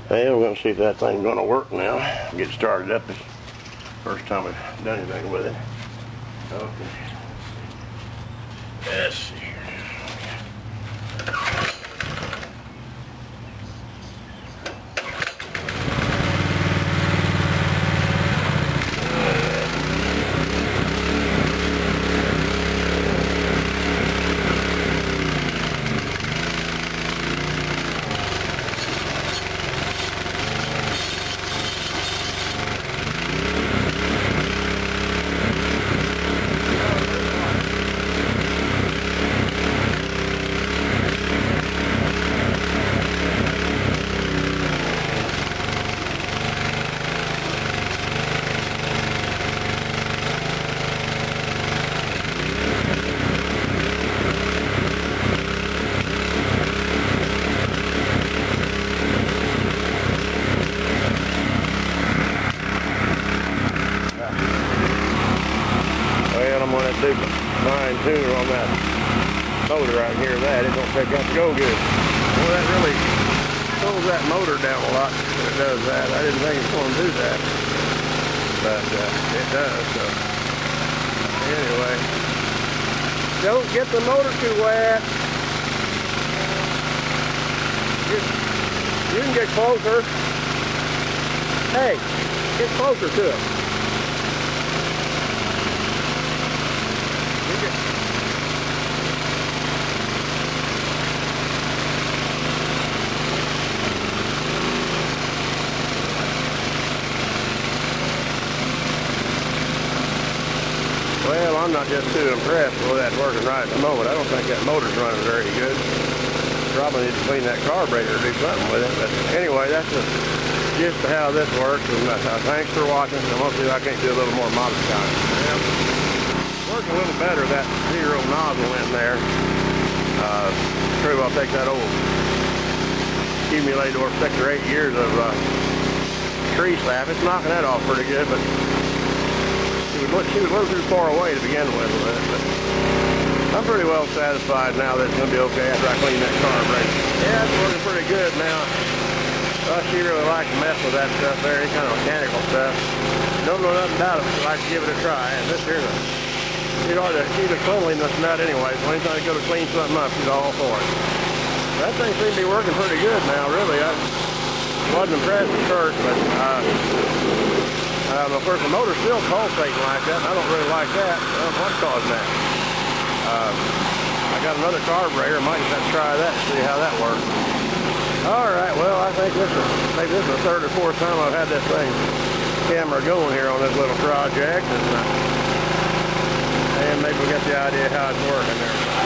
Well, we're going to see if that thing's going to work now. Get started up. This first time I've done anything with it. Okay. Let's see here. I'm going to do fine tuner on that motor right here. That it don't take that to go good. Well, that really pulls that motor down a lot when it does that. I didn't think it was going to do that, but it does. So anyway, don't get the motor too wet. You can get closer. Hey, get closer to it. Well, I'm not just too impressed with that working right at the moment. I don't think that motor's running very good. Probably need to clean that carburetor or do something with it. But anyway, that's just how this works. And thanks for watching. I'm going to see if I can't do a little more modifying. Yeah. Working a little better, that zero nozzle in there. True, I'll take that old accumulator 6 or 8 years of tree slap. It's knocking that off pretty good, but she was a little too far away to begin with it, but I'm pretty well satisfied now that it's going to be okay after I clean that carburetor. Yeah, it's working pretty good now. She really likes to mess with that stuff there, any kind of mechanical stuff. Don't know nothing about it, but she likes to give it a try. And this here's she's a cleanliness nut anyway, so anytime you go to clean something up, she's all for it. That thing seems to be working pretty good now, really. I wasn't impressed at first, but of course, the motor's still pulsating like that, and I don't really like that. I don't know what's causing that. I got another carburetor. I might just have to try that and see how that works. All right, well, I think maybe this is the 3rd or 4th time I've had this camera going here on this little project, and maybe we get the idea how it's working there.